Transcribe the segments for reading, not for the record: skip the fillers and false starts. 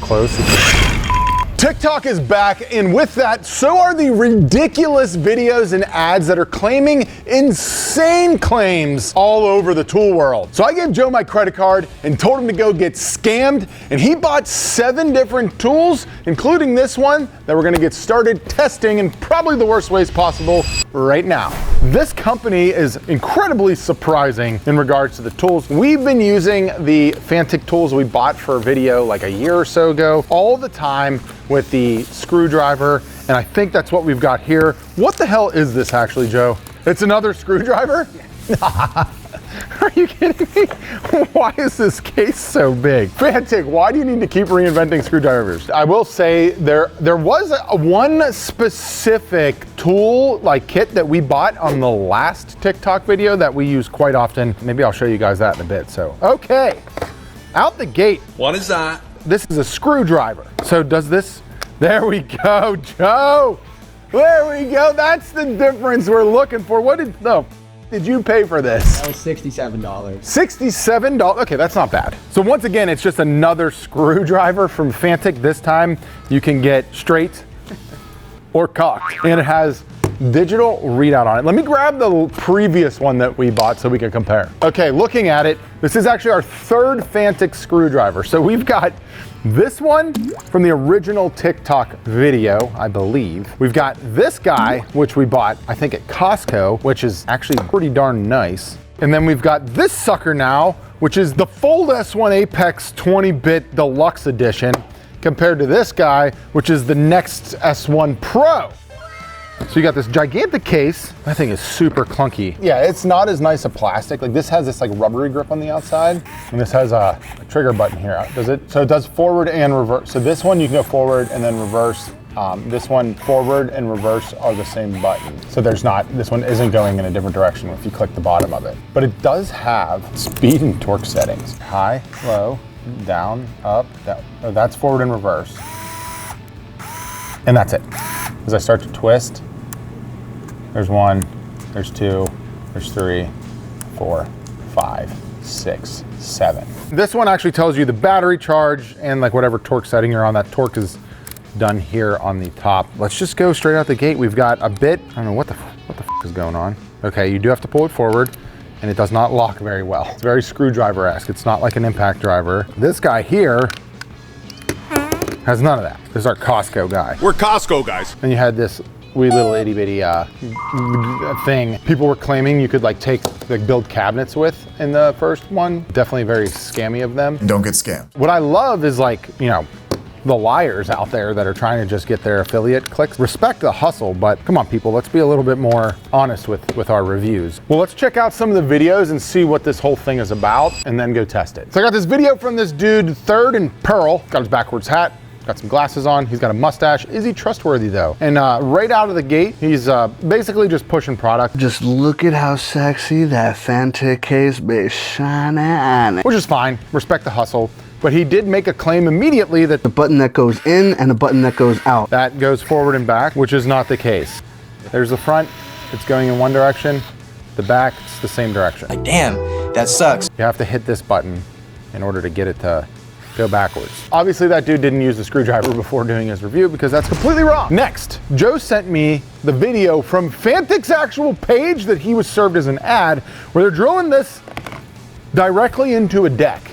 close. TikTok is back, and with that, so are the ridiculous videos and ads that are claiming insane claims all over the tool world. So I gave Joe my credit card and told him to go get scammed, and he bought 7 different tools, including this one that we're gonna get started testing in probably the worst ways possible right now. This company is incredibly surprising in regards to the tools. We've been using the Fanatik tools we bought for a video like a year or so ago all the time with the screwdriver, and I think that's what we've got here. What the hell is this actually, Joe? It's another screwdriver? Are you kidding me? Why is this case so big? Fanatik, why do you need to keep reinventing screwdrivers? I will say there was one specific tool like kit that we bought on the last TikTok video that we use quite often. Maybe I'll show you guys that in a bit. So, okay, out the gate. What is that? This is a screwdriver. So does this, there we go, Joe. There we go, that's the difference we're looking for. What did you pay for this? That was $67. $67, okay, that's not bad. So once again, it's just another screwdriver from Fanatik. This time you can get straight or cocked, and it has digital readout on it. Let me grab the previous one that we bought so we can compare. Okay, looking at it, this is actually our 3rd Fanatik screwdriver. So we've got this one from the original TikTok video, I believe. We've got this guy, which we bought, I think at Costco, which is actually pretty darn nice. And then we've got this sucker now, which is the Fold S1 Apex 20-bit Deluxe Edition, compared to this guy, which is the Next S1 Pro. So you got this gigantic case. That thing is super clunky. Yeah, it's not as nice a plastic. Like this has this like rubbery grip on the outside, and this has a trigger button here. Does it? So it does forward and reverse. So this one you can go forward and then reverse. This one forward and reverse are the same button. So there's not, this one isn't going in a different direction if you click the bottom of it. But it does have speed and torque settings. High, low, down, up, down. Oh, that's forward and reverse. And that's it. As I start to twist, there's 1, there's 2, there's 3, 4, 5, 6, 7. This one actually tells you the battery charge and like whatever torque setting you're on. That torque is done here on the top. Let's just go straight out the gate. We've got a bit, I don't know what the f is going on. Okay, you do have to pull it forward, and it does not lock very well. It's very screwdriver-esque. It's not like an impact driver. This guy here has none of that. This is our Costco guy. We're Costco guys. And you had this wee little itty bitty thing. People were claiming you could like build cabinets with in the first one. Definitely very scammy of them. Don't get scammed. What I love is like, you know, the liars out there that are trying to just get their affiliate clicks. Respect the hustle, but come on people, let's be a little bit more honest with our reviews. Well, let's check out some of the videos and see what this whole thing is about and then go test it. So I got this video from this dude, 3rd and Pearl, got his backwards hat, got some glasses on, he's got a mustache. Is he trustworthy though? And right out of the gate, he's basically just pushing product. Just look at how sexy that Fanatik case be shining. Which is fine, respect the hustle. But he did make a claim immediately that the button that goes in and the button that goes out. That goes forward and back, which is not the case. There's the front, it's going in one direction. The back, it's the same direction. Like, damn, that sucks. You have to hit this button in order to get it to go backwards. Obviously that dude didn't use the screwdriver before doing his review because that's completely wrong. Next, Joe sent me the video from Fanatik's actual page that he was served as an ad where they're drilling this directly into a deck.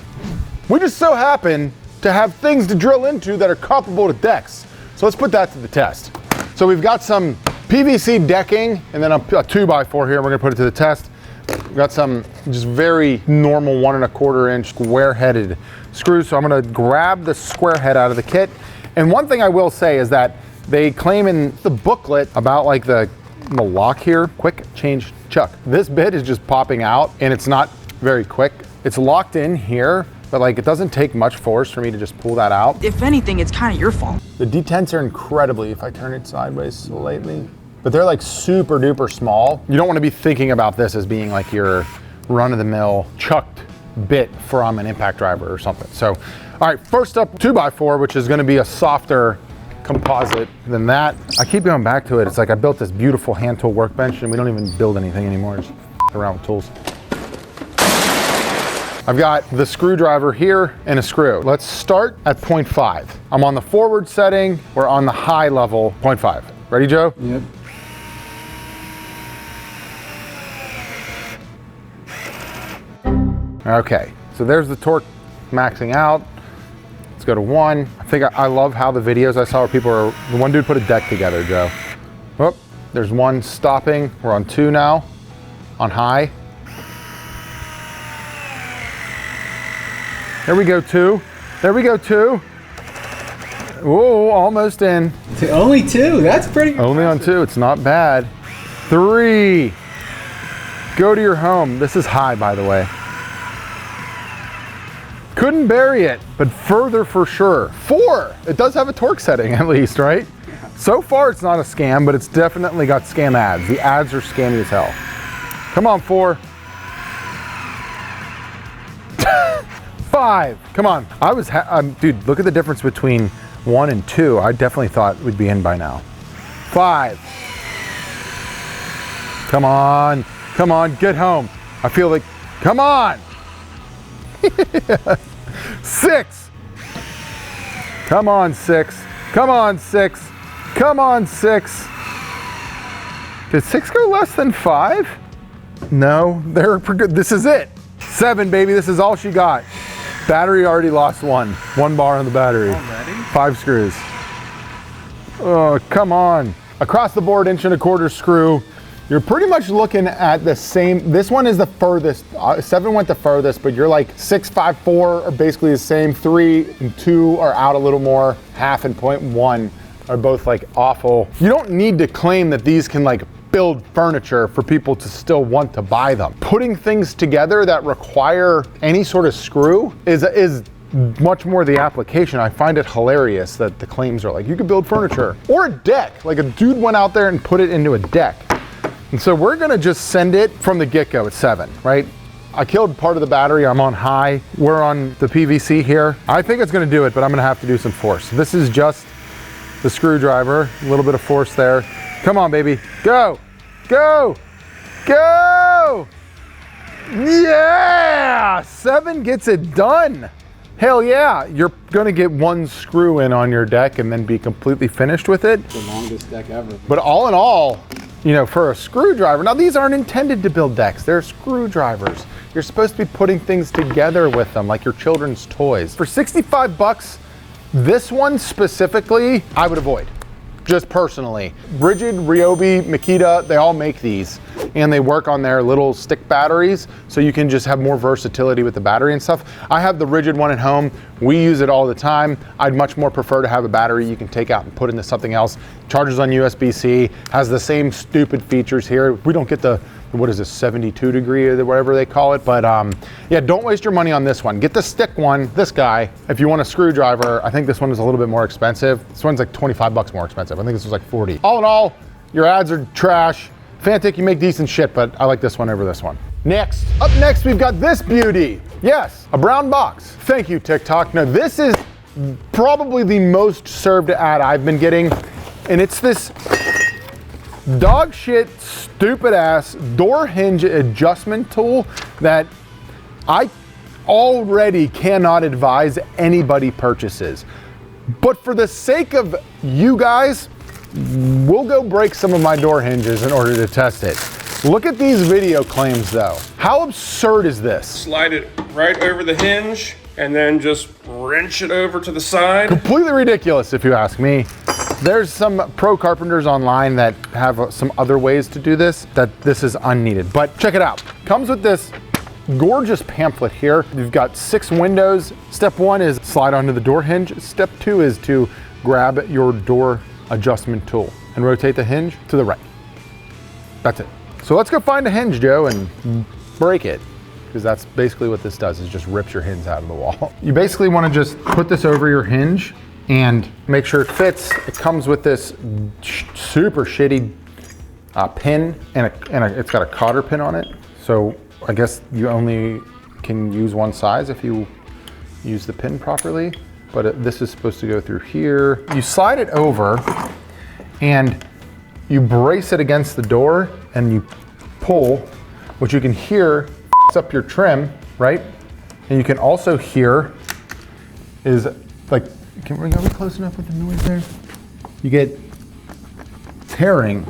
We just so happen to have things to drill into that are comparable to decks. So let's put that to the test. So we've got some PVC decking and then a 2x4 here. We're gonna put it to the test. We've got some just very normal 1 1/4 inch square-headed screws. So I'm gonna grab the square head out of the kit. And one thing I will say is that they claim in the booklet about like the lock here, quick change chuck. This bit is just popping out and it's not very quick. It's locked in here, but like it doesn't take much force for me to just pull that out. If anything, it's kind of your fault. The detents are incredibly, if I turn it sideways slightly, but they're like super duper small. You don't want to be thinking about this as being like your run-of-the-mill chucked bit from an impact driver or something. So, all right, first up, 2x4, which is going to be a softer composite than that. I keep going back to it. It's like I built this beautiful hand tool workbench and we don't even build anything anymore. Just around with tools. I've got the screwdriver here and a screw. Let's start at 0.5. I'm on the forward setting. We're on the high level, 0.5. Ready, Joe? Yep. Okay, so there's the torque maxing out. Let's go to 1. I think I love how the videos I saw where people are, the one dude put a deck together, Joe. Oh, there's 1 stopping. We're on 2 now, on high. There we go, 2. There we go, 2. Whoa, almost in. Only 2, that's pretty Only on 2, it's not bad. 3. Go to your home. This is high, by the way. Couldn't bury it, but further for sure. 4, it does have a torque setting at least, right? Yeah. So far it's not a scam, but it's definitely got scam ads. The ads are scammy as hell. Come on, 4. 5, come on. Dude, look at the difference between 1 and 2. I definitely thought we'd be in by now. 5. Come on, get home. I feel like, come on. 6. Come on, 6. Come on, 6. Come on, 6. Did 6 go less than 5? No, they're good. This is it. 7, baby, this is all she got. Battery already lost 1. 1 bar on the battery. Already? 5 screws. Oh, come on. Across the board, 1.25" screw. You're pretty much looking at the same. This one is the furthest. 7 went the furthest, but you're like 6, 5, 4 are basically the same. 3 and 2 are out a little more. Half and 0.1 are both like awful. You don't need to claim that these can like build furniture for people to still want to buy them. Putting things together that require any sort of screw is much more the application. I find it hilarious that the claims are like, you could build furniture or a deck. Like a dude went out there and put it into a deck. And so we're gonna just send it from the get-go at 7, right? I killed part of the battery, I'm on high. We're on the PVC here. I think it's gonna do it, but I'm gonna have to do some force. This is just the screwdriver, a little bit of force there. Come on, baby, go, go, go! Yeah, 7 gets it done. Hell yeah, you're gonna get 1 screw in on your deck and then be completely finished with it. the longest deck ever. But all in all, you know, for a screwdriver, now these aren't intended to build decks, they're screwdrivers. You're supposed to be putting things together with them, like your children's toys. For 65 bucks, this one specifically, I would avoid, just personally. Rigid, Ryobi, Makita, they all make these, and they work on their little stick batteries, so you can just have more versatility with the battery and stuff. I have the Rigid one at home. We use it all the time. I'd much more prefer to have a battery you can take out and put into something else. Charges on USB-C, has the same stupid features here. We don't get the, what is this, 72 degree or whatever they call it, but yeah, don't waste your money on this one. Get the stick one, this guy. If you want a screwdriver, I think this one is a little bit more expensive. This one's like 25 bucks more expensive. I think this was like 40. All in all, your ads are trash. Fanatik, you make decent shit, but I like this one over this one. Next, up next, we've got this beauty. Yes, a brown box. Thank you, TikTok. Now, this is probably the most served ad I've been getting, and it's this dog shit, stupid ass door hinge adjustment tool that I already cannot advise anybody purchases. But for the sake of you guys, we'll go break some of my door hinges in order to test it. Look at these video claims though. How absurd is this? Slide it right over the hinge and then just wrench it over to the side. Completely ridiculous if you ask me. There's some pro carpenters online that have some other ways to do this, that this is unneeded. But check it out. Comes with this gorgeous pamphlet here. You've got 6 windows. Step 1 is slide onto the door hinge. Step 2 is to grab your door adjustment tool and rotate the hinge to the right. That's it. So let's go find a hinge, Joe, and break it, because that's basically what this does, is just rips your hinge out of the wall. You basically want to just put this over your hinge and make sure it fits. It comes with this super shitty pin, and it's got a cotter pin on it. So I guess you only can use one size if you use the pin properly. But this is supposed to go through here. You slide it over and you brace it against the door and you pull, which you can hear up your trim, right? And you can also hear is like, are we close enough with the noise there? You get tearing.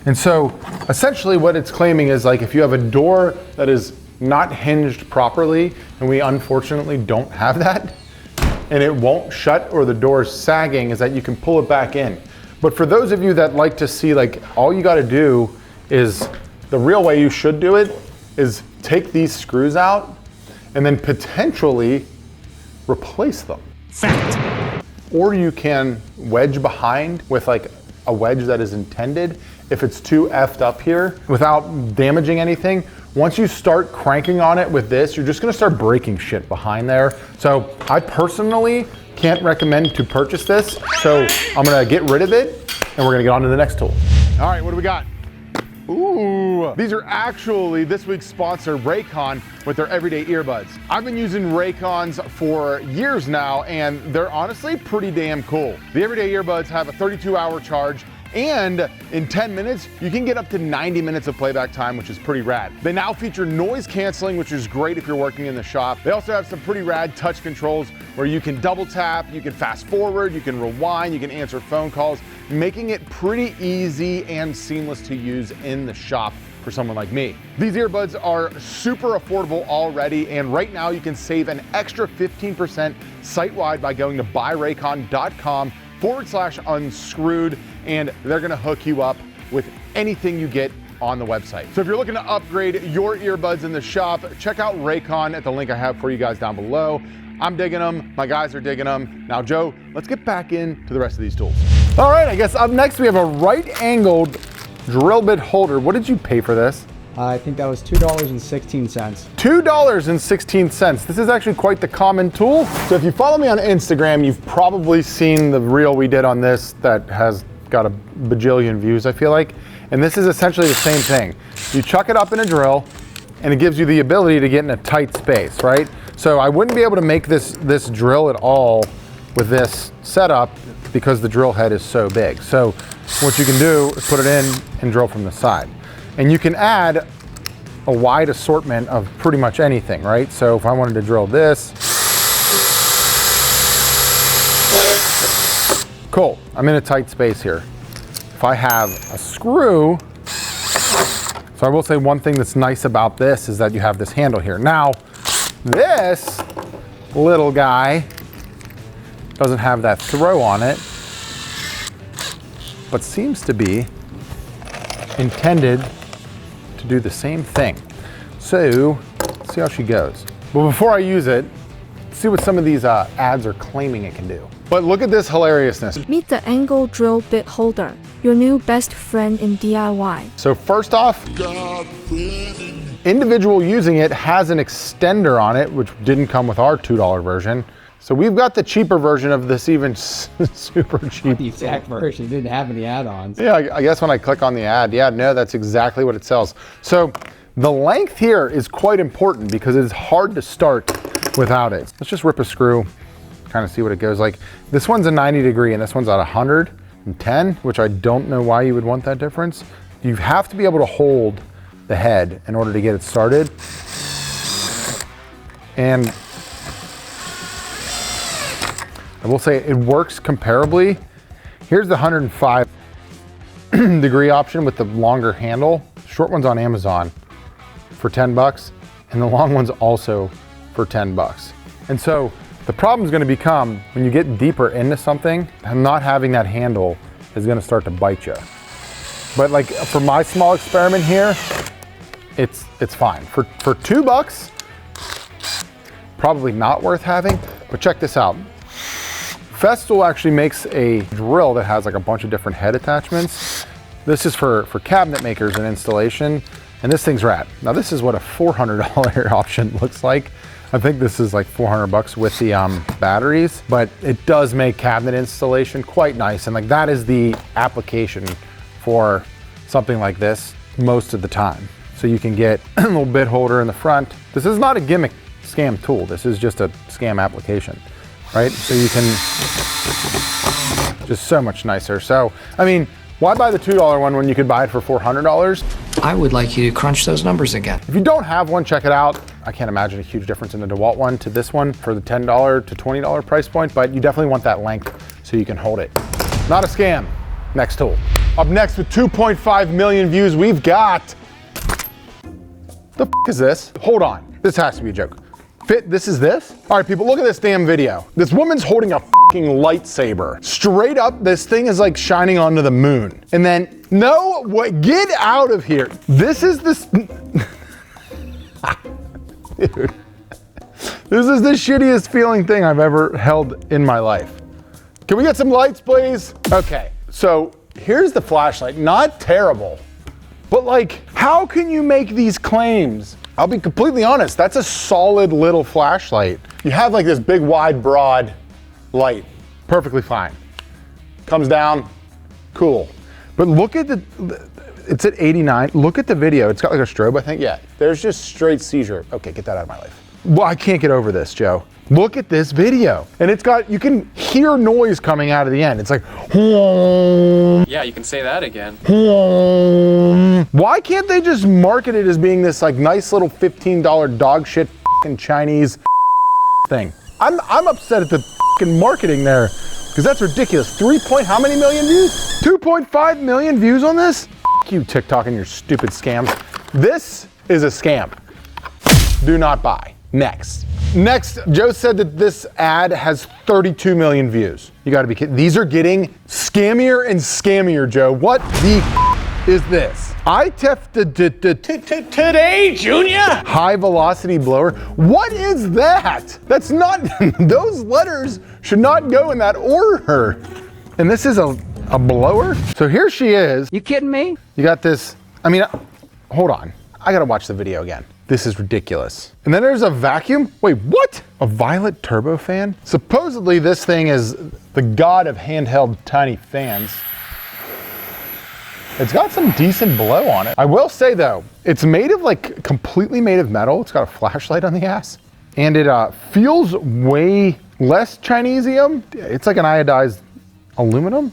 And so essentially what it's claiming is like if you have a door that is not hinged properly, and we unfortunately don't have that, and it won't shut or the door is sagging, is that you can pull it back in. But for those of you that like to see, like, all you gotta do is, the real way you should do it is take these screws out and then potentially replace them. Fact. Or you can wedge behind with like a wedge that is intended if it's too effed up here without damaging anything. Once you start cranking on it with this, you're just gonna start breaking shit behind there. So I personally can't recommend to purchase this. So I'm gonna get rid of it and we're gonna get on to the next tool. All right, what do we got? Ooh, these are actually this week's sponsor, Raycon, with their everyday earbuds. I've been using Raycons for years now, and they're honestly pretty damn cool. The everyday earbuds have a 32-hour charge, and in 10 minutes, you can get up to 90 minutes of playback time, which is pretty rad. They now feature noise canceling, which is great if you're working in the shop. They also have some pretty rad touch controls where you can double tap, you can fast forward, you can rewind, you can answer phone calls, making it pretty easy and seamless to use in the shop for someone like me. These earbuds are super affordable already, and right now you can save an extra 15% site-wide by going to buyraycon.com/unscrewed, and they're gonna hook you up with anything you get on the website. So if you're looking to upgrade your earbuds in the shop, check out Raycon at the link I have for you guys down below. I'm digging them, my guys are digging them. Now Joe, let's get back into the rest of these tools. All right, I guess up next we have a right-angled drill bit holder. What did you pay for this? I think that was $2.16. $2.16. This is actually quite the common tool. So if you follow me on Instagram, you've probably seen the reel we did on this that has got a bajillion views, I feel like. And this is essentially the same thing. You chuck it up in a drill and it gives you the ability to get in a tight space, right? So I wouldn't be able to make this drill at all with this setup because the drill head is so big. So what you can do is put it in and drill from the side. And you can add a wide assortment of pretty much anything, right? So if I wanted to drill this, cool, I'm in a tight space here. If I have a screw, so I will say one thing that's nice about this is that you have this handle here. Now, this little guy doesn't have that throw on it, but seems to be intended to do the same thing. So, let's see how she goes. But before I use it, let's see what some of these ads are claiming it can do. But look at this hilariousness. Meet the angle drill bit holder, your new best friend in DIY. So first off, individual using it has an extender on it, which didn't come with our $2 version. So we've got the cheaper version of this, even super cheap. The exact version didn't have any add-ons. Yeah, I guess when I click on the ad, yeah, no, that's exactly what it sells. So the length here is quite important because it's hard to start without it. Let's just rip a screw, kind of see what it goes like. This one's a 90 degree and this one's at 110, which I don't know why you would want that difference. You have to be able to hold the head in order to get it started. And I will say it works comparably. Here's the 105 degree option with the longer handle. Short one's on Amazon for 10 bucks, and the long one's also for 10 bucks. And so the problem is gonna become when you get deeper into something, not having that handle is gonna start to bite you. But like for my small experiment here, it's fine. For $2, probably not worth having, but check this out. Festool actually makes a drill that has like a bunch of different head attachments. This is for cabinet makers and installation, and this thing's rad. Now this is what a $400 option looks like. I think this is like 400 bucks with the batteries, but it does make cabinet installation quite nice. And like that is the application for something like this most of the time. So you can get a little bit holder in the front. This is not a gimmick scam tool. This is just a scam application, right? So you can, just so much nicer. So, I mean, why buy the $2 one when you could buy it for $400? I would like you to crunch those numbers again. If you don't have one, check it out. I can't imagine a huge difference in the DeWalt one to this one for the $10 to $20 price point, but you definitely want that length so you can hold it. Not a scam. Next tool. Up next with 2.5 million views, we've got, the f is this? Hold on, this has to be a joke. This is this? All right, people, look at this damn video. This woman's holding a fucking lightsaber. Straight up, this thing is like shining onto the moon. And then, no, what? Get out of here. This is this, dude. This is the shittiest feeling thing I've ever held in my life. Can we get some lights, please? Okay, so here's the flashlight. Not terrible, but like, how can you make these claims? I'll be completely honest, that's a solid little flashlight. You have like this big, wide, broad light, perfectly fine. Comes down, cool. But look at it's at 89. Look at the video. It's got like a strobe, I think. Yeah, there's just straight seizure. Okay, get that out of my life. Well, I can't get over this, Joe. Look at this video. And it's got, you can hear noise coming out of the end. It's like, yeah, you can say that again. Why can't they just market it as being this like nice little $15 dog shit fucking Chinese thing? I'm upset at the fucking marketing there because that's ridiculous. How many million views? 2.5 million views on this? You TikTok and your stupid scams. This is a scam. Do not buy. Next, Joe said that this ad has 32 million views. You gotta be kidding. These are getting scammier and scammier, Joe. What the is this? Today, Junior? High velocity blower. What is that? That's not, those letters should not go in that order. And this is a blower? So here she is. You kidding me? You got this, I mean, hold on. I gotta watch the video again. This is ridiculous. And then there's a vacuum. Wait, what? A violet turbofan? Supposedly this thing is the god of handheld tiny fans. It's got some decent blow on it. I will say though, it's made of like completely made of metal. It's got a flashlight on the ass. And it feels way less Chinesium. It's like an iodized aluminum,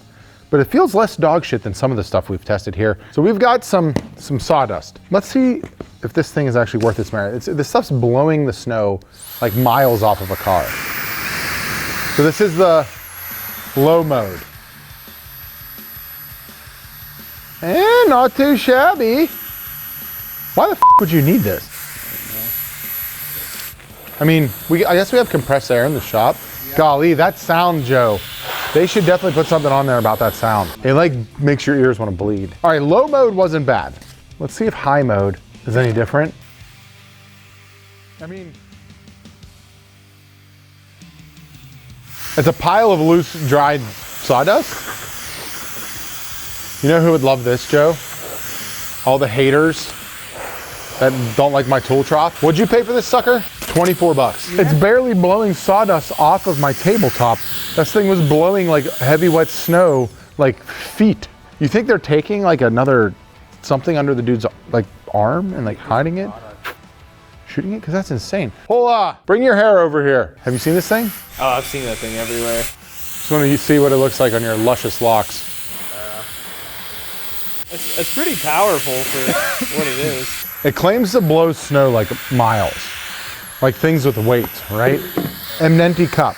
but it feels less dog shit than some of the stuff we've tested here. So we've got some sawdust. Let's see if this thing is actually worth its merit. This stuff's blowing the snow like miles off of a car. So this is the low mode. And not too shabby. Why the f would you need this? I mean, I guess we have compressed air in the shop. Yeah. Golly, that sound, Joe. They should definitely put something on there about that sound. It like makes your ears want to bleed. All right, low mode wasn't bad. Let's see if high mode is any different. I mean, it's a pile of loose, dried sawdust. You know who would love this, Joe? All the haters that don't like my tool trough. What'd you pay for this sucker? 24 bucks. Yeah. It's barely blowing sawdust off of my tabletop. This thing was blowing like heavy wet snow, like feet. You think they're taking like something under the dude's like arm and like hiding it? Shooting it? Because that's insane. Hola, bring your hair over here. Have you seen this thing? Oh, I've seen that thing everywhere. Just want to see what it looks like on your luscious locks. It's pretty powerful for what it is. It claims to blow snow like miles, like things with weight, right? An empty cup.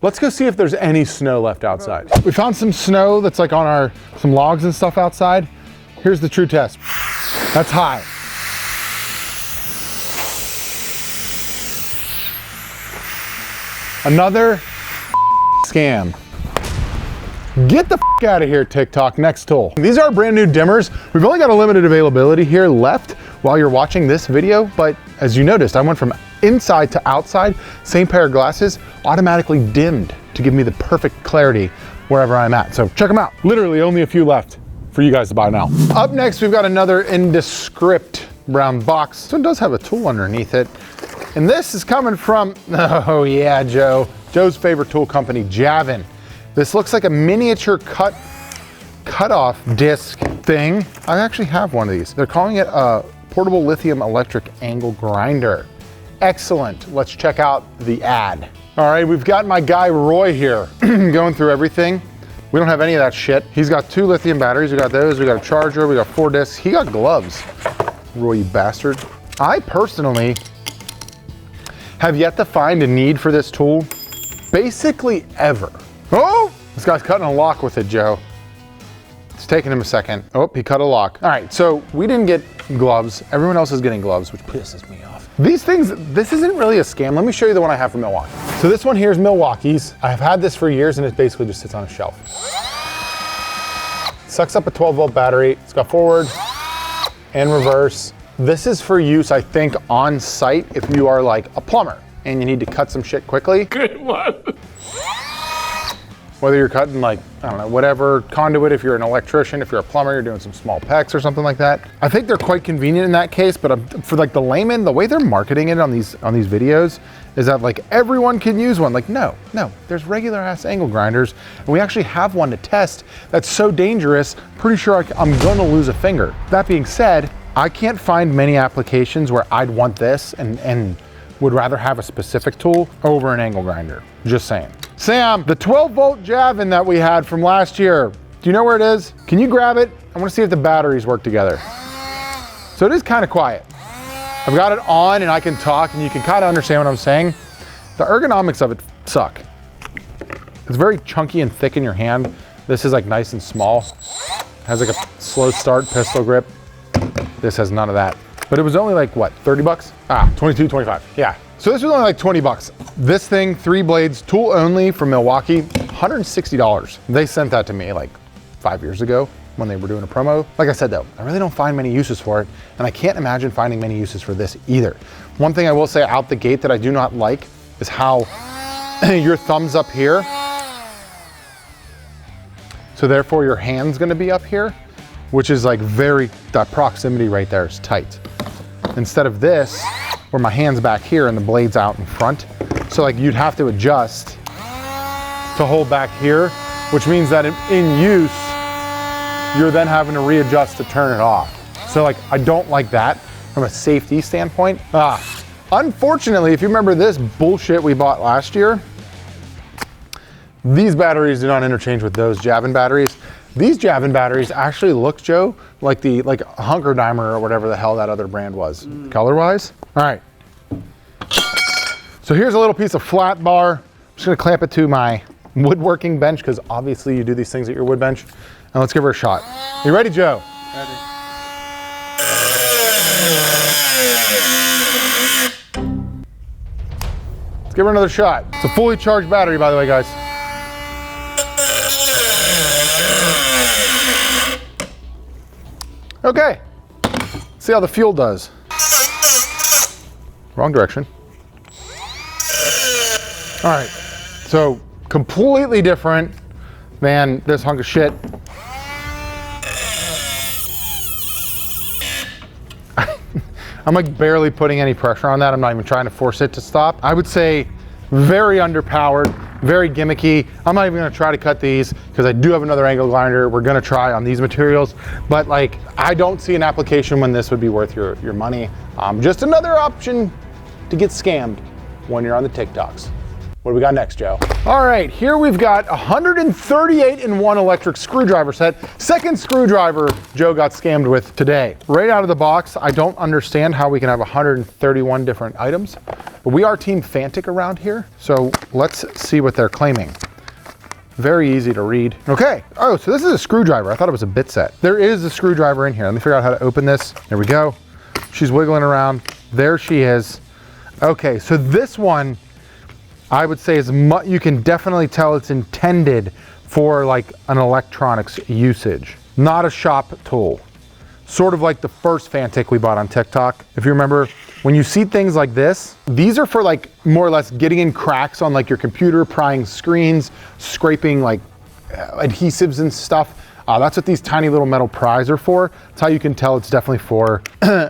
Let's go see if there's any snow left outside. We found some snow that's like on some logs and stuff outside. Here's the true test. That's high. Another scam. Get the f out of here, TikTok. Next tool. These are brand new dimmers. We've only got a limited availability here left while you're watching this video, but as you noticed, I went from inside to outside, same pair of glasses, automatically dimmed to give me the perfect clarity wherever I'm at. So check them out. Literally only a few left for you guys to buy now. Up next, we've got another indescript brown box. This one does have a tool underneath it. And this is coming from, oh yeah, Joe's favorite tool company, Javin. This looks like a miniature cut-off disc thing. I actually have one of these. They're calling it a portable lithium electric angle grinder. Excellent. Let's check out the ad. All right, we've got my guy Roy here going through everything. We don't have any of that shit. He's got 2 lithium batteries. We got those. We got a charger. We got 4 discs. He got gloves. Roy, you bastard. I personally have yet to find a need for this tool basically ever. Oh, this guy's cutting a lock with it, Joe. It's taking him a second. Oh, he cut a lock. All right, so we didn't get gloves. Everyone else is getting gloves, which pisses me off. These things, this isn't really a scam. Let me show you the one I have from Milwaukee. So this one here is Milwaukee's. I've had this for years and it basically just sits on a shelf. Sucks up a 12-volt battery. It's got forward and reverse. This is for use, I think, on site if you are like a plumber and you need to cut some shit quickly. Good one. Whether you're cutting like, I don't know, whatever, conduit, if you're an electrician, if you're a plumber, you're doing some small PEX or something like that. I think they're quite convenient in that case, but for like the layman, the way they're marketing it on these videos is that like everyone can use one. Like, no, there's regular ass angle grinders. And we actually have one to test that's so dangerous, pretty sure I'm gonna lose a finger. That being said, I can't find many applications where I'd want this and would rather have a specific tool over an angle grinder. Just saying. Sam, the 12-volt Javin that we had from last year, do you know where it is? Can you grab it? I want to see if the batteries work together. So it is kind of quiet. I've got it on and I can talk and you can kind of understand what I'm saying. The ergonomics of it suck. It's very chunky and thick in your hand. This is like nice and small. It has like a slow start pistol grip. This has none of that. But it was only like what, 30 bucks? 22, 25, yeah. So this was only like 20 bucks. This thing, 3 blades, tool only from Milwaukee, $160. They sent that to me like 5 years ago when they were doing a promo. Like I said though, I really don't find many uses for it, and I can't imagine finding many uses for this either. One thing I will say out the gate that I do not like is how your thumb's up here. So therefore your hand's gonna be up here, which is like that proximity right there is tight. Instead of this, where my hand's back here and the blade's out in front. So like you'd have to adjust to hold back here, which means that in use, you're then having to readjust to turn it off. So like, I don't like that from a safety standpoint. Unfortunately, if you remember this bullshit we bought last year, these batteries do not interchange with those Javin batteries. These Javin batteries actually look, Joe, like a Hunkerdaimer or whatever the hell that other brand was, color-wise. All right. So here's a little piece of flat bar. I'm just gonna clamp it to my woodworking bench because obviously you do these things at your wood bench. And let's give her a shot. You ready, Joe? Ready. Let's give her another shot. It's a fully charged battery, by the way, guys. Okay, see how the fuel does. Wrong direction. All right, so completely different than this hunk of shit. I'm like barely putting any pressure on that. I'm not even trying to force it to stop. I would say very underpowered, very gimmicky. I'm not even gonna try to cut these because I do have another angle grinder we're gonna try on these materials, but like, I don't see an application when this would be worth your money. Just another option to get scammed when you're on the TikToks. What do we got next, Joe? All right, here we've got 138-in-1 electric screwdriver set. Second screwdriver Joe got scammed with today. Right out of the box, I don't understand how we can have 131 different items, but we are Team Fanatik around here, so let's see what they're claiming. Very easy to read. Okay, oh, so this is a screwdriver. I thought it was a bit set. There is a screwdriver in here. Let me figure out how to open this. There we go. She's wiggling around. There she is. Okay, so this one, I would say you can definitely tell it's intended for like an electronics usage, not a shop tool. Sort of like the first Fanatik we bought on TikTok. If you remember, when you see things like this, these are for like more or less getting in cracks on like your computer, prying screens, scraping like adhesives and stuff. That's what these tiny little metal pries are for. That's how you can tell it's definitely for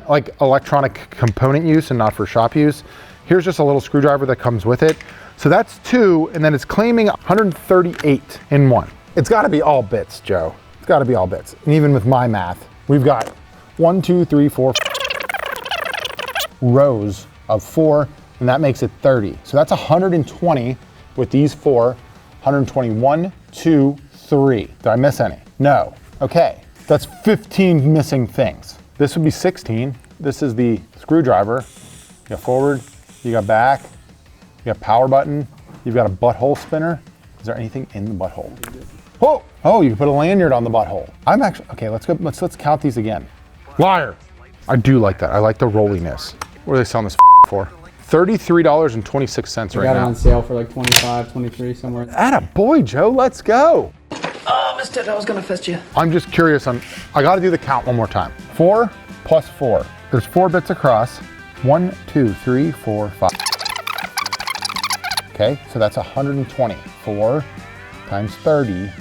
like electronic component use and not for shop use. Here's just a little screwdriver that comes with it. So that's 2, and then it's claiming 138 in 1. It's gotta be all bits, Joe. It's gotta be all bits. And even with my math, we've got 1, 2, 3, 4 rows of 4, and that makes it 30. So that's 120 with these 4, 121, 2, 3. Did I miss any? No. Okay, that's 15 missing things. This would be 16. This is the screwdriver. You got forward, you got back, you got power button, you've got a butthole spinner. Is there anything in the butthole? Whoa! Oh, you can put a lanyard on the butthole. I'm actually, okay, let's count these again. Liar! I do like that. I like the rolliness. What are they selling this for? $33.26 right Got it now. on sale for like 25, 23, somewhere. Atta boy, Joe, let's go. Oh, mister, I was gonna fist you. I'm just curious I gotta do the count one more time. 4 plus 4. There's 4 bits across. 1, 2, 3, 4, 5. Okay, so that's 120. 4 times 30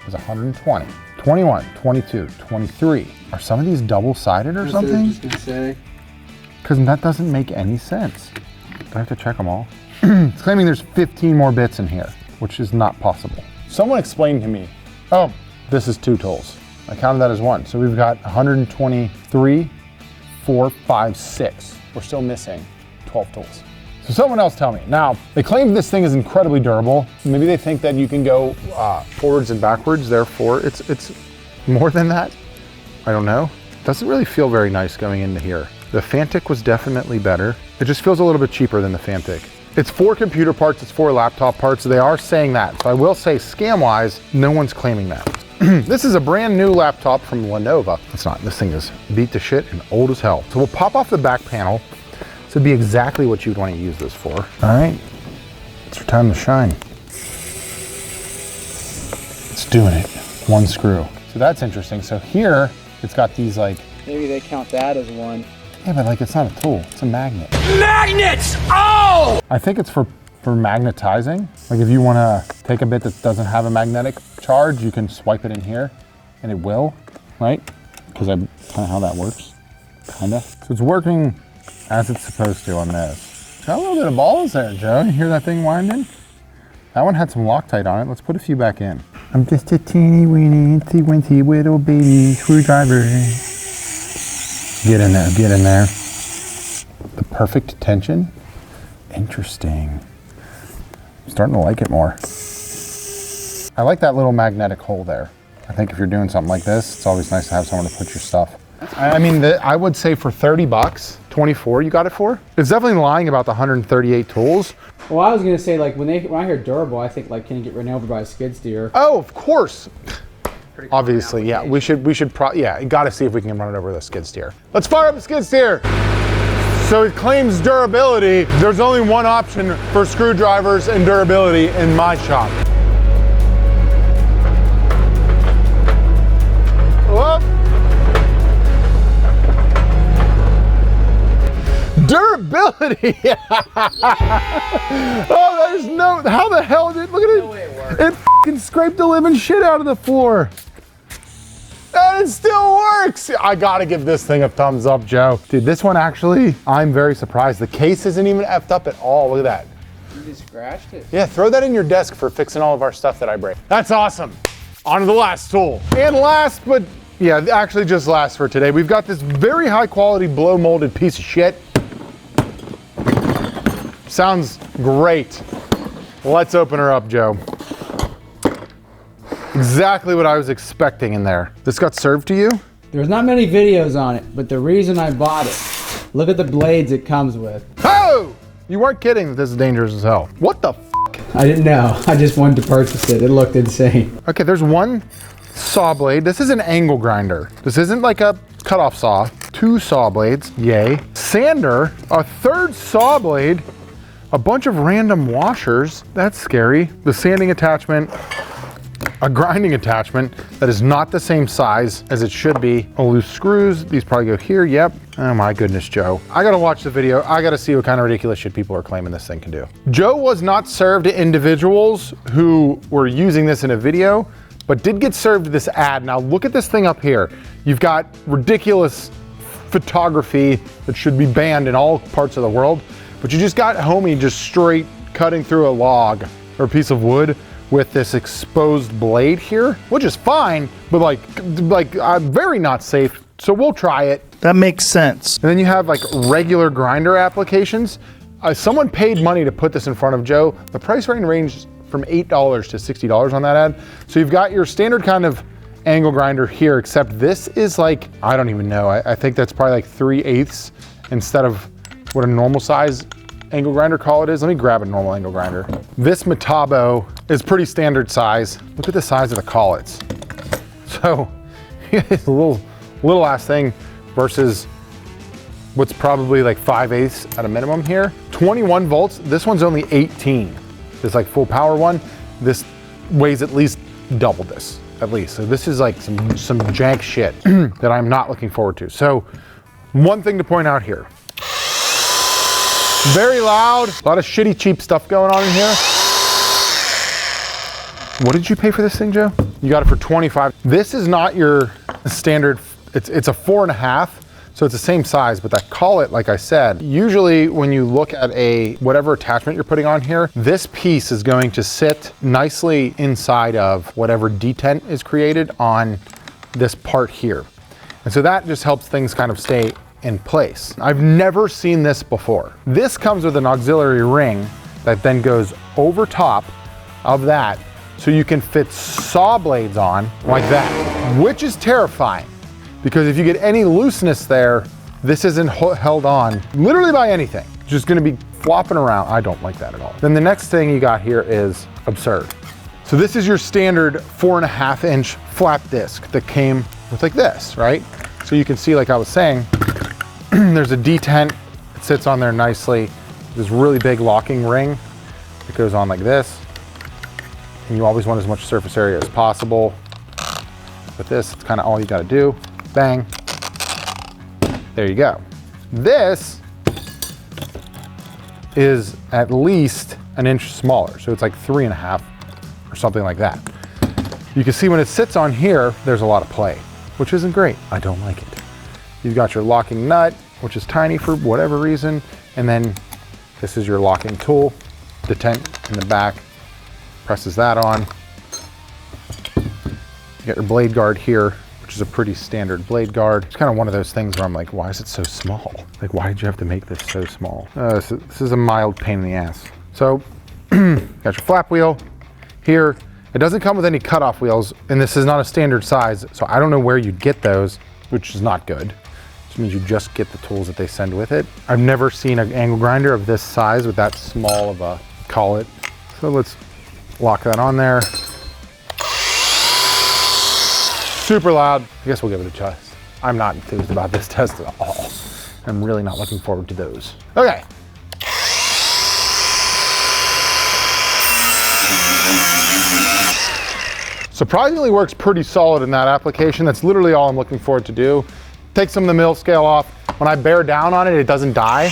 is 120. 21, 22, 23. Are some of these double-sided or something? Just gonna say. Because that doesn't make any sense. Do I have to check them all? It's claiming there's 15 more bits in here, which is not possible. Someone explained to me, oh, this is 2 tools. I counted that as 1. So we've got 123, 4, 5, 6. We're still missing 12 tools. So someone else tell me. Now, they claim this thing is incredibly durable. Maybe they think that you can go forwards and backwards, therefore it's more than that. I don't know. Doesn't really feel very nice going into here. The Fanatik was definitely better. It just feels a little bit cheaper than the Fanatik. It's 4 computer parts, it's 4 laptop parts. They are saying that. So I will say, scam-wise, no one's claiming that. This is a brand new laptop from Lenovo. It's not, this thing is beat to shit and old as hell. So we'll pop off the back panel. This would be exactly what you'd want to use this for. All right, it's your time to shine. It's doing it, 1 screw. So that's interesting. So here, it's got these like, Maybe they count that as 1. yeah, but like it's not a tool, it's a magnet. Magnets! Oh! I think it's for magnetizing. Like if you want to take a bit that doesn't have a magnetic charge, you can swipe it in here and it will, right? Because I'm kind of how that works, kinda. So it's working as it's supposed to on this. Got a little bit of balls there, Joe. You hear that thing winding? That one had some Loctite on it. Let's put a few back in. I'm just a teeny weeny, incy wincy little baby screwdriver. Get in there, get in there. The perfect tension. Interesting. I'm starting to like it more. I like that little magnetic hole there. I think if you're doing something like this, it's always nice to have someone to put your stuff. I mean, I would say for 30 bucks, 24 you got it for? It's definitely lying about the 138 tools. Well, I was gonna say, like, when I hear durable, I think, like, can you get run over by a skid steer? Oh, of course. Obviously, yeah. We should yeah, gotta see if we can run it over with a skid steer. Let's fire up the skid steer. So it claims durability. There's only one option for screwdrivers and durability in my shop. Whoop. Durability. Oh, there's no, how the hell did, look at it. No way it works. It fucking scraped the living shit out of the floor. And it still works. I gotta give this thing a thumbs up, Joe. Dude, this one actually, I'm very surprised. The case isn't even effed up at all. Look at that. You just scratched it. Yeah, throw that in your desk for fixing all of our stuff that I break. That's awesome. On to the last tool. And last, but yeah, actually just last for today, we've got this very high quality blow molded piece of shit. Sounds great. Let's open her up, Joe. Exactly what I was expecting in there. This got served to you? There's not many videos on it, but the reason I bought it, look at the blades it comes with. Oh! You weren't kidding that this is dangerous as hell. What the f? I didn't know. I just wanted to purchase it. It looked insane. Okay, there's one saw blade. This is an angle grinder. This isn't like a cutoff saw. 2 saw blades, yay. Sander, a 3rd saw blade, a bunch of random washers. That's scary. The sanding attachment, a grinding attachment that is not the same size as it should be. Loose screws, these probably go here, yep. Oh my goodness, Joe. I gotta watch the video. I gotta see what kind of ridiculous shit people are claiming this thing can do. Joe was not served to individuals who were using this in a video, but did get served this ad. Now look at this thing up here. You've got ridiculous photography that should be banned in all parts of the world, but you just got homie just straight cutting through a log or a piece of wood with this exposed blade here, which is fine, but like very not safe. So we'll try it. That makes sense. And then you have like regular grinder applications. Someone paid money to put this in front of Joe. The price range from $8 to $60 on that ad. So you've got your standard kind of angle grinder here, except this is like, I don't even know. I think that's probably like 3/8 instead of what a normal size angle grinder collet is. Let me grab a normal angle grinder. This Metabo is pretty standard size. Look at the size of the collets. So it's a little ass thing versus what's probably like 5/8 at a minimum here. 21 volts, this one's only 18. This like full power one, this weighs at least double this, at least. So this is like some jank shit that I'm not looking forward to. So one thing to point out here. Very loud, a lot of shitty cheap stuff going on in here. What did you pay for this thing, Joe? You got it for 25. This is not your standard, it's a 4.5, so it's the same size, but that collet, like I said, usually when you look at whatever attachment you're putting on here, this piece is going to sit nicely inside of whatever detent is created on this part here. And so that just helps things kind of stay in place. I've never seen this before. This comes with an auxiliary ring that then goes over top of that, so you can fit saw blades on like that, which is terrifying because if you get any looseness there, this isn't held on literally by anything. It's just gonna be flopping around. I don't like that at all. Then the next thing you got here is absurd. So this is your standard 4.5-inch flap disc that came with like this, right? So you can see, like I was saying, there's a detent, it sits on there nicely. This really big locking ring that goes on like this. And you always want as much surface area as possible. With this, it's kind of all you gotta do. Bang. There you go. This is at least an inch smaller. So it's like 3.5 or something like that. You can see when it sits on here, there's a lot of play, which isn't great. I don't like it. You've got your locking nut, which is tiny for whatever reason. And then this is your locking tool, detent in the back, presses that on. You got your blade guard here, which is a pretty standard blade guard. It's kind of one of those things where I'm like, why is it so small? Like, why did you have to make this so small? This is a mild pain in the ass. So, got your flap wheel here. It doesn't come with any cutoff wheels, and this is not a standard size, so I don't know where you'd get those, which is not good. Which means you just get the tools that they send with it. I've never seen an angle grinder of this size with that small of a collet. So let's lock that on there. Super loud. I guess we'll give it a test. I'm not enthused about this test at all. I'm really not looking forward to those. Okay. Surprisingly works pretty solid in that application. That's literally all I'm looking forward to do. Take some of the mill scale off. When I bear down on it, it doesn't die.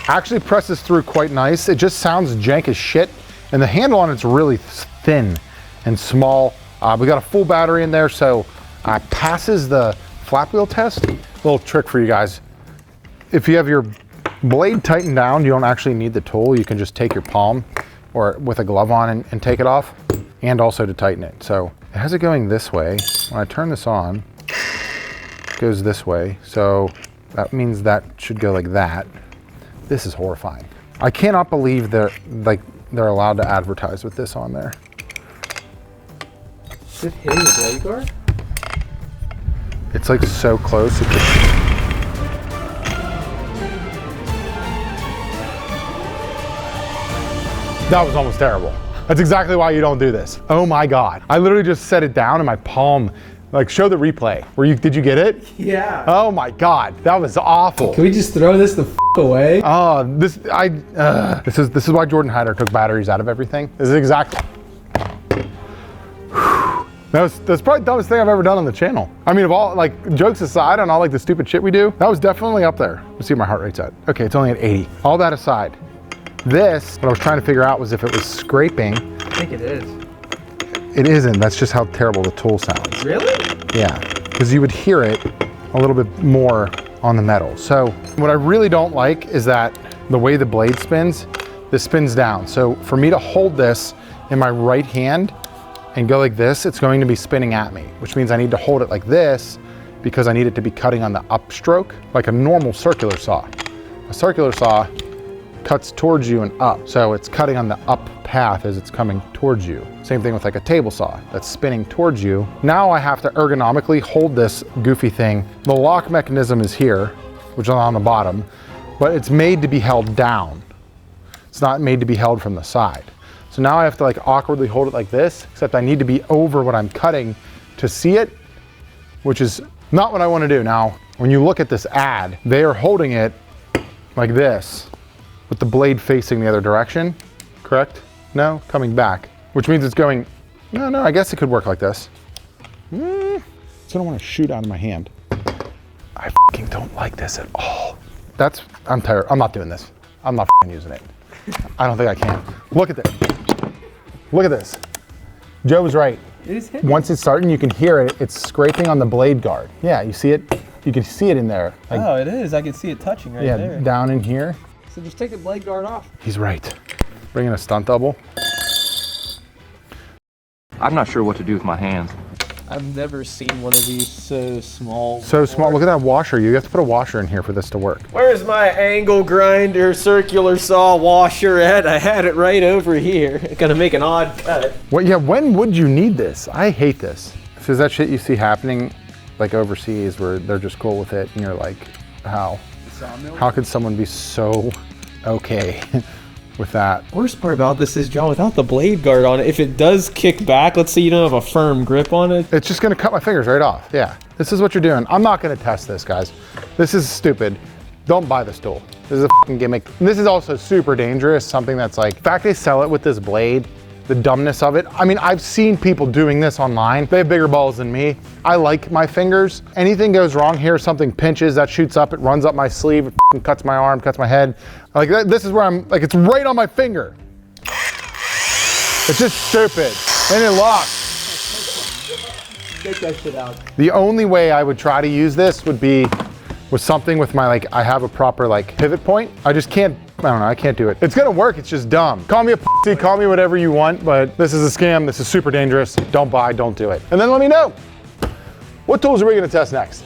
Actually presses through quite nice. It just sounds jank as shit. And the handle on it's really thin and small. We got a full battery in there, so passes the flap wheel test. Little trick for you guys. If you have your blade tightened down, you don't actually need the tool. You can just take your palm or with a glove on and take it off, and also to tighten it. So it has it going this way. When I turn this on, it goes this way. So that means that should go like that. This is horrifying. I cannot believe they're allowed to advertise with this on there. Is it hitting the blade guard? It's like so close. That was almost terrible. That's exactly why you don't do this. Oh my God. I literally just set it down and my palm, like show the replay. Did you get it? Yeah. Oh my God, that was awful. Can we just throw this the f away? Oh, this is why Jordan Hyder took batteries out of everything. This is exactly. That's probably the dumbest thing I've ever done on the channel. I mean, of all, like, jokes aside on all like the stupid shit we do, that was definitely up there. Let's see what my heart rate's at. Okay, it's only at 80. All that aside, this, what I was trying to figure out was if it was scraping. I think it is. It isn't, that's just how terrible the tool sounds. Really? Yeah, because you would hear it a little bit more on the metal. So what I really don't like is that the way the blade spins, this spins down. So for me to hold this in my right hand and go like this, it's going to be spinning at me, which means I need to hold it like this because I need it to be cutting on the upstroke, like a normal circular saw. A circular saw cuts towards you and up. So it's cutting on the up path as it's coming towards you. Same thing with like a table saw that's spinning towards you. Now I have to ergonomically hold this goofy thing. The lock mechanism is here, which is on the bottom, but it's made to be held down. It's not made to be held from the side. So now I have to like awkwardly hold it like this, except I need to be over what I'm cutting to see it, which is not what I want to do. Now, when you look at this ad, they are holding it like this with the blade facing the other direction, correct? No, coming back, which means it's going, no, I guess it could work like this. I don't want to shoot out of my hand. I fucking don't like this at all. I'm tired. I'm not doing this. I'm not fucking using it. I don't think I can. Look at this. Look at this. Joe was right. It is hitting. Once it's starting, you can hear it. It's scraping on the blade guard. Yeah, you see it? You can see it in there. Like, oh, it is. I can see it touching right there. Yeah, down in here. So just take the blade guard off. He's right. Bring in a stunt double. I'm not sure what to do with my hands. I've never seen one of these so small. So small. Look at that washer. You have to put a washer in here for this to work. Where's my angle grinder circular saw washer at? I had it right over here. Gonna make an odd cut. What? Yeah, when would you need this? I hate this. So is that shit you see happening like overseas where they're just cool with it and you're like, how? How could someone be so okay with that? Worst part about this is, John, without the blade guard on it, if it does kick back, let's say you don't have a firm grip on it. It's just gonna cut my fingers right off. Yeah, this is what you're doing. I'm not gonna test this, guys. This is stupid. Don't buy this tool. This is a fucking gimmick. This is also super dangerous. Something that's like, the fact they sell it with this blade, the dumbness of it. I mean, I've seen people doing this online. They have bigger balls than me. I like my fingers. Anything goes wrong here, something pinches, that shoots up, it runs up my sleeve, it fucking cuts my arm, cuts my head. Like this is where I'm, like it's right on my finger. It's just stupid. And it locks. Take that shit out. The only way I would try to use this would be with something with my, like, I have a proper like pivot point. I just can't, I don't know, I can't do it. It's gonna work, it's just dumb. Call me a pussy, call me whatever you want, but this is a scam, this is super dangerous. Don't buy, don't do it. And then let me know, what tools are we gonna test next?